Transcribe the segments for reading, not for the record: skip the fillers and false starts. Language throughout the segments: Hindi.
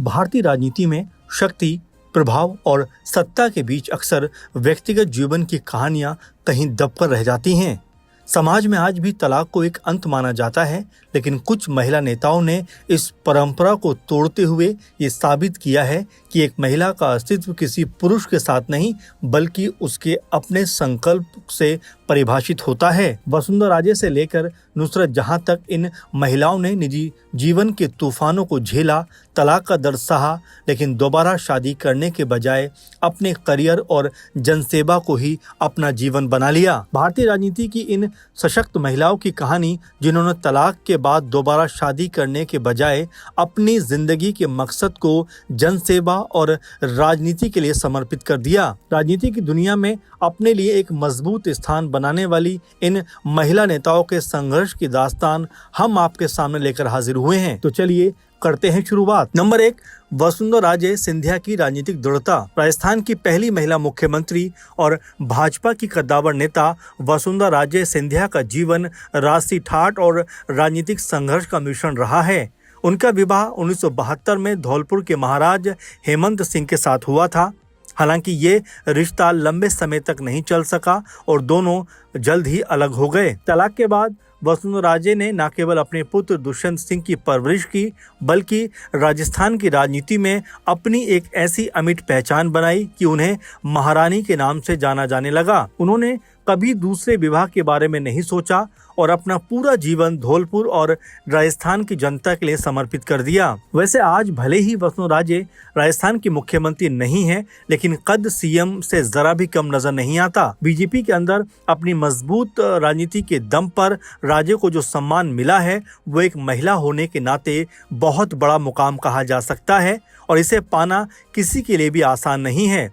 भारतीय राजनीति में शक्ति, प्रभाव और सत्ता के बीच अक्सर व्यक्तिगत जीवन की कहानियां कहीं दबकर रह जाती हैं। समाज में आज भी तलाक को एक अंत माना जाता है, लेकिन कुछ महिला नेताओं ने इस परंपरा को तोड़ते हुए ये साबित किया है कि एक महिला का अस्तित्व किसी पुरुष के साथ नहीं बल्कि उसके अपने संकल्प से परिभाषित होता है। वसुंधरा राजे से लेकर नुसरत जहां तक इन महिलाओं ने निजी जीवन के तूफानों को झेला, तलाक का दर्द सहा, लेकिन दोबारा शादी करने के बजाय अपने करियर और जनसेवा को ही अपना जीवन बना लिया। भारतीय राजनीति की इन सशक्त महिलाओं की कहानी, जिन्होंने तलाक के बाद दोबारा शादी करने के बजाय अपनी जिंदगी के मकसद को जनसेवा और राजनीति के लिए समर्पित कर दिया। राजनीति की दुनिया में अपने लिए एक मजबूत स्थान बनाने वाली इन महिला नेताओं के संघर्ष की दास्तान हम आपके सामने लेकर हाजिर हुए हैं। तो चलिए करते हैं शुरुआत। नंबर 1, वसुंधरा राजे सिंधिया की राजनीतिक दृढ़ता। राजस्थान की पहली महिला मुख्यमंत्री और भाजपा की कद्दावर नेता वसुंधरा राजे सिंधिया का जीवन राजसी ठाठ और राजनीतिक संघर्ष का मिश्रण रहा है। उनका विवाह 1972 में धौलपुर के महाराज हेमंत सिंह के साथ हुआ था। हालांकि ये रिश्ता लंबे समय तक नहीं चल सका और दोनों जल्द ही अलग हो गए। तलाक के बाद वसुंधरा राजे ने न केवल अपने पुत्र दुष्यंत सिंह की परवरिश की, बल्कि राजस्थान की राजनीति में अपनी एक ऐसी अमिट पहचान बनाई कि उन्हें महारानी के नाम से जाना जाने लगा। उन्होंने कभी दूसरे विवाह के बारे में नहीं सोचा और अपना पूरा जीवन धौलपुर और राजस्थान की जनता के लिए समर्पित कर दिया। वैसे आज भले ही वसुंधरा राजे राजस्थान की मुख्यमंत्री नहीं है, लेकिन कद सीएम से जरा भी कम नजर नहीं आता। बीजेपी के अंदर अपनी मजबूत राजनीति के दम पर राजे को जो सम्मान मिला है, वो एक महिला होने के नाते बहुत बड़ा मुकाम कहा जा सकता है और इसे पाना किसी के लिए भी आसान नहीं है।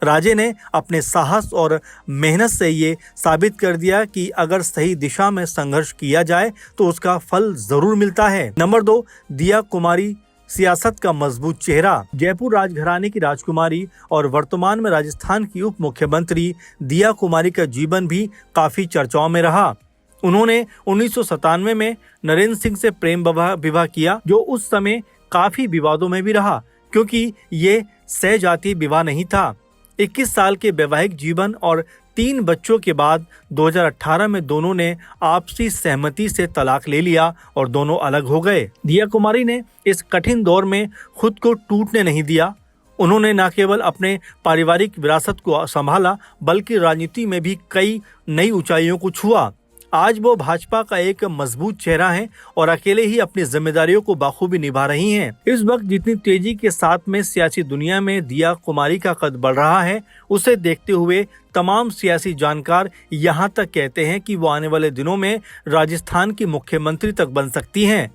राजे ने अपने साहस और मेहनत से ये साबित कर दिया कि अगर सही दिशा में संघर्ष किया जाए तो उसका फल जरूर मिलता है। नंबर 2, दिया कुमारी सियासत का मजबूत चेहरा। जयपुर राजघराने की राजकुमारी और वर्तमान में राजस्थान की उप मुख्यमंत्री दिया कुमारी का जीवन भी काफी चर्चाओं में रहा। उन्होंने 1997 में नरेंद्र सिंह से प्रेम विवाह किया, जो उस समय काफी विवादों में भी रहा क्योंकि ये सहजातीय विवाह नहीं था। 21 साल के वैवाहिक जीवन और 3 बच्चों के बाद 2018 में दोनों ने आपसी सहमति से तलाक ले लिया और दोनों अलग हो गए। दिया कुमारी ने इस कठिन दौर में खुद को टूटने नहीं दिया। उन्होंने न केवल अपने पारिवारिक विरासत को संभाला, बल्कि राजनीति में भी कई नई ऊंचाइयों को छुआ। आज वो भाजपा का एक मजबूत चेहरा है और अकेले ही अपनी जिम्मेदारियों को बाखूबी निभा रही हैं। इस वक्त जितनी तेजी के साथ में सियासी दुनिया में दिया कुमारी का कद बढ़ रहा है, उसे देखते हुए तमाम सियासी जानकार यहाँ तक कहते हैं कि वो आने वाले दिनों में राजस्थान की मुख्यमंत्री तक बन सकती हैं।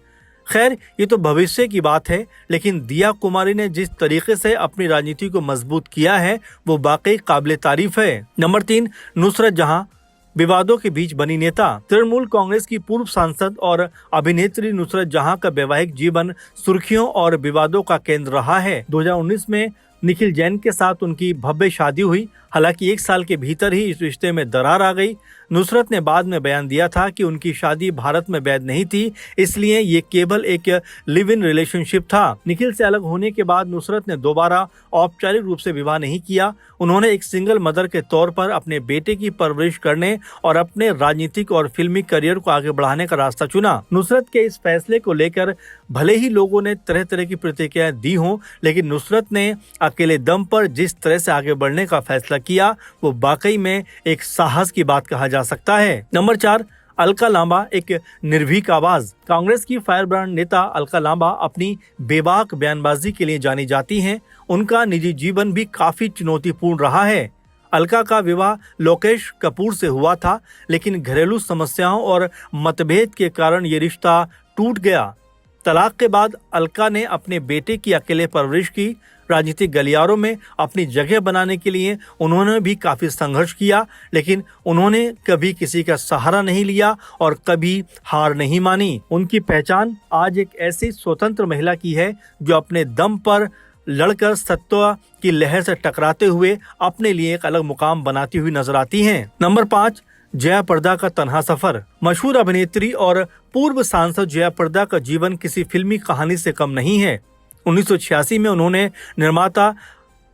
खैर, ये तो भविष्य की बात है, लेकिन दिया कुमारी ने जिस तरीके से अपनी राजनीति को मजबूत किया है, वो वाकई काबिले तारीफ है। नंबर 3, नुसरत जहां विवादों के बीच बनी नेता। तृणमूल कांग्रेस की पूर्व सांसद और अभिनेत्री नुसरत जहां का वैवाहिक जीवन सुर्खियों और विवादों का केंद्र रहा है। 2019 में निखिल जैन के साथ उनकी भव्य शादी हुई। हालांकि 1 साल के भीतर ही इस रिश्ते में दरार आ गई। नुसरत ने बाद में बयान दिया था कि उनकी शादी भारत में वैध नहीं थी, इसलिए ये केवल एक लिव इन रिलेशनशिप था। निखिल से अलग होने के बाद नुसरत ने दोबारा औपचारिक रूप से विवाह नहीं किया। उन्होंने एक सिंगल मदर के तौर पर अपने बेटे की परवरिश करने और अपने राजनीतिक और फिल्मी करियर को आगे बढ़ाने का रास्ता चुना। नुसरत के इस फैसले को लेकर भले ही लोगों ने तरह तरह की प्रतिक्रियाएं दी हों, लेकिन नुसरत ने अकेले दम पर जिस तरह से आगे बढ़ने का फैसला किया, वो वाकई में एक साहस की बात कहा जा सकता है। नंबर 4, अलका लांबा एक निर्भीक आवाज। कांग्रेस की फायर ब्रांड नेता अलका लांबा अपनी बेबाक बयानबाजी के लिए जानी जाती हैं। उनका निजी जीवन भी काफी चुनौतीपूर्ण रहा है। अलका का विवाह लोकेश कपूर से हुआ था, लेकिन घरेलू समस्याओं और मतभेद के कारण ये रिश्ता टूट गया। तलाक के बाद अलका ने अपने बेटे की अकेले परवरिश की। राजनीतिक गलियारों में अपनी जगह बनाने के लिए उन्होंने भी काफी संघर्ष किया, लेकिन उन्होंने कभी किसी का सहारा नहीं लिया और कभी हार नहीं मानी। उनकी पहचान आज एक ऐसी स्वतंत्र महिला की है जो अपने दम पर लड़कर सत्ता की लहर से टकराते हुए अपने लिए एक अलग मुकाम बनाती हुई नजर आती हैं। नंबर 5, जया प्रदा का तन्हा सफर। मशहूर अभिनेत्री और पूर्व सांसद जया प्रदा का जीवन किसी फिल्मी कहानी से कम नहीं है। 1986 में उन्होंने निर्माता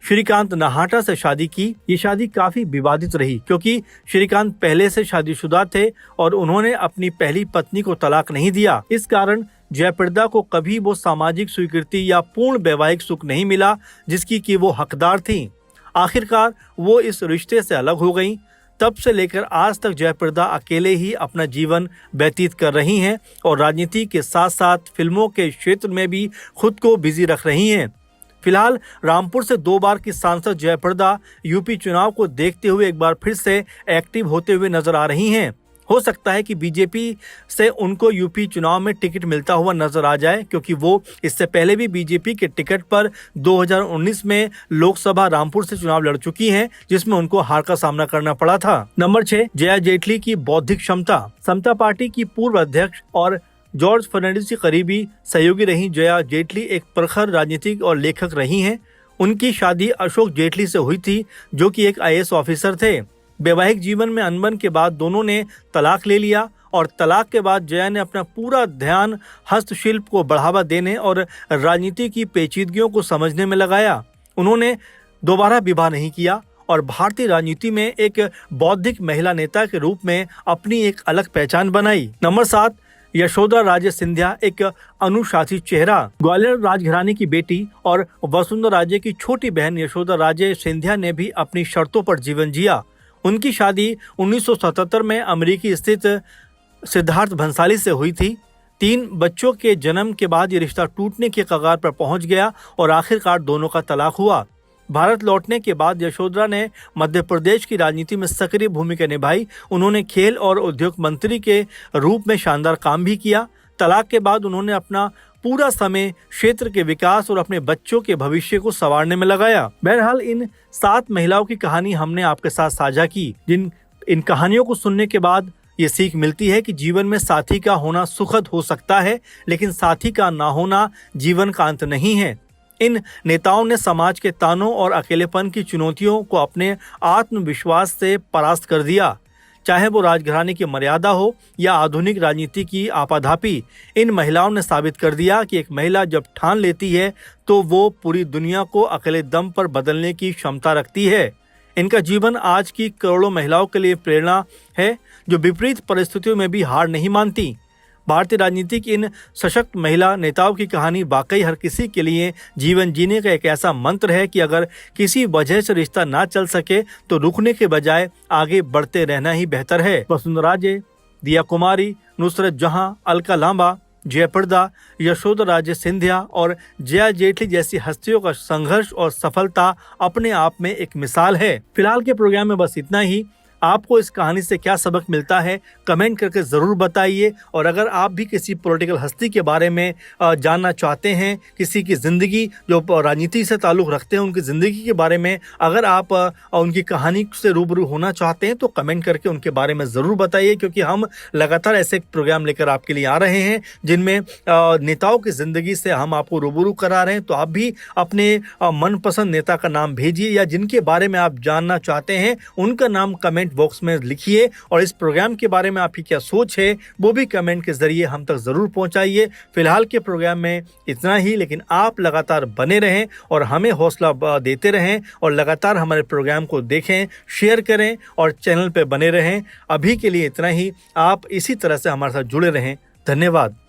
श्रीकांत नाहाटा से शादी की। ये शादी काफी विवादित रही क्योंकि श्रीकांत पहले से शादीशुदा थे और उन्होंने अपनी पहली पत्नी को तलाक नहीं दिया। इस कारण जयाप्रदा को कभी वो सामाजिक स्वीकृति या पूर्ण वैवाहिक सुख नहीं मिला जिसकी कि वो हकदार थीं। आखिरकार वो इस रिश्ते से अलग हो गईं। तब से लेकर आज तक जयाप्रदा अकेले ही अपना जीवन व्यतीत कर रही हैं और राजनीति के साथ साथ फिल्मों के क्षेत्र में भी खुद को बिजी रख रही हैं। फिलहाल रामपुर से 2 बार की सांसद जयाप्रदा यूपी चुनाव को देखते हुए एक बार फिर से एक्टिव होते हुए नजर आ रही हैं। हो सकता है कि बीजेपी से उनको यूपी चुनाव में टिकट मिलता हुआ नजर आ जाए क्योंकि वो इससे पहले भी बीजेपी के टिकट पर 2019 में लोकसभा रामपुर से चुनाव लड़ चुकी हैं जिसमें उनको हार का सामना करना पड़ा था। नंबर 6, जया जेटली की बौद्धिक क्षमता। समता पार्टी की पूर्व अध्यक्ष और जॉर्ज फर्नांडिस की करीबी सहयोगी रही जया जेटली एक प्रखर राजनीतिक और लेखक रही हैं। उनकी शादी अशोक जेटली से हुई थी जो कि एक IAS ऑफिसर थे। वैवाहिक जीवन में अनबन के बाद दोनों ने तलाक ले लिया और तलाक के बाद जया ने अपना पूरा ध्यान हस्तशिल्प को बढ़ावा देने और राजनीति की पेचीदगियों को समझने में लगाया। उन्होंने दोबारा विवाह नहीं किया और भारतीय राजनीति में एक बौद्धिक महिला नेता के रूप में अपनी एक अलग पहचान बनाई। नंबर 7, यशोदा राजे सिंधिया एक अनुशासित चेहरा। ग्वालियर राजघराने की बेटी और वसुंधरा राजे की छोटी बहन यशोदा राजे सिंधिया ने भी अपनी शर्तों पर जीवन जिया। उनकी शादी 1977 में अमेरिकी स्थित सिद्धार्थ भंसाली से हुई थी। 3 बच्चों के जन्म के बाद ये रिश्ता टूटने के कगार पर पहुंच गया और आखिरकार दोनों का तलाक हुआ। भारत लौटने के बाद यशोधरा ने मध्य प्रदेश की राजनीति में सक्रिय भूमिका निभाई। उन्होंने खेल और उद्योग मंत्री के रूप में शानदार काम भी किया। तलाक के बाद उन्होंने अपना पूरा समय क्षेत्र के विकास और अपने बच्चों के भविष्य को संवारने में लगाया। बहरहाल इन 7 महिलाओं की कहानी हमने आपके साथ साझा की। इन कहानियों को सुनने के बाद ये सीख मिलती है कि जीवन में साथी का होना सुखद हो सकता है लेकिन साथी का ना होना जीवन का अंत नहीं है। इन नेताओं ने समाज के तानों और अकेलेपन की चुनौतियों को अपने आत्मविश्वास से परास्त कर दिया। चाहे वो राजघराने की मर्यादा हो या आधुनिक राजनीति की आपाधापी, इन महिलाओं ने साबित कर दिया कि एक महिला जब ठान लेती है तो वो पूरी दुनिया को अकेले दम पर बदलने की क्षमता रखती है। इनका जीवन आज की करोड़ों महिलाओं के लिए प्रेरणा है जो विपरीत परिस्थितियों में भी हार नहीं मानती। भारतीय राजनीति की इन सशक्त महिला नेताओं की कहानी वाकई हर किसी के लिए जीवन जीने का एक ऐसा मंत्र है कि अगर किसी वजह से रिश्ता ना चल सके तो रुकने के बजाय आगे बढ़ते रहना ही बेहतर है। वसुंधरा राजे, दिया कुमारी, नुसरत जहां, अलका लांबा, जयाप्रदा, यशोदा राजे सिंधिया और जया जेटली जैसी हस्तियों का संघर्ष और सफलता अपने आप में एक मिसाल है। फिलहाल के प्रोग्राम में बस इतना ही। आपको इस कहानी से क्या सबक मिलता है कमेंट करके ज़रूर बताइए। और अगर आप भी किसी पॉलिटिकल हस्ती के बारे में जानना चाहते हैं, किसी की ज़िंदगी जो राजनीति से ताल्लुक़ रखते हैं उनकी ज़िंदगी के बारे में अगर आप उनकी कहानी से रूबरू होना चाहते हैं तो कमेंट करके उनके बारे में ज़रूर बताइए क्योंकि हम लगातार ऐसे प्रोग्राम लेकर आपके लिए आ रहे हैं जिनमें नेताओं की ज़िंदगी से हम आपको रूबरू करा रहे हैं। तो आप भी अपने मनपसंद नेता का नाम भेजिए या जिनके बारे में आप जानना चाहते हैं उनका नाम कमेंट बॉक्स में लिखिए और इस प्रोग्राम के बारे में आपकी क्या सोच है वो भी कमेंट के जरिए हम तक जरूर पहुंचाइए। फिलहाल के प्रोग्राम में इतना ही, लेकिन आप लगातार बने रहें और हमें हौसला देते रहें और लगातार हमारे प्रोग्राम को देखें, शेयर करें और चैनल पे बने रहें। अभी के लिए इतना ही। आप इसी तरह से हमारे साथ जुड़े रहें। धन्यवाद।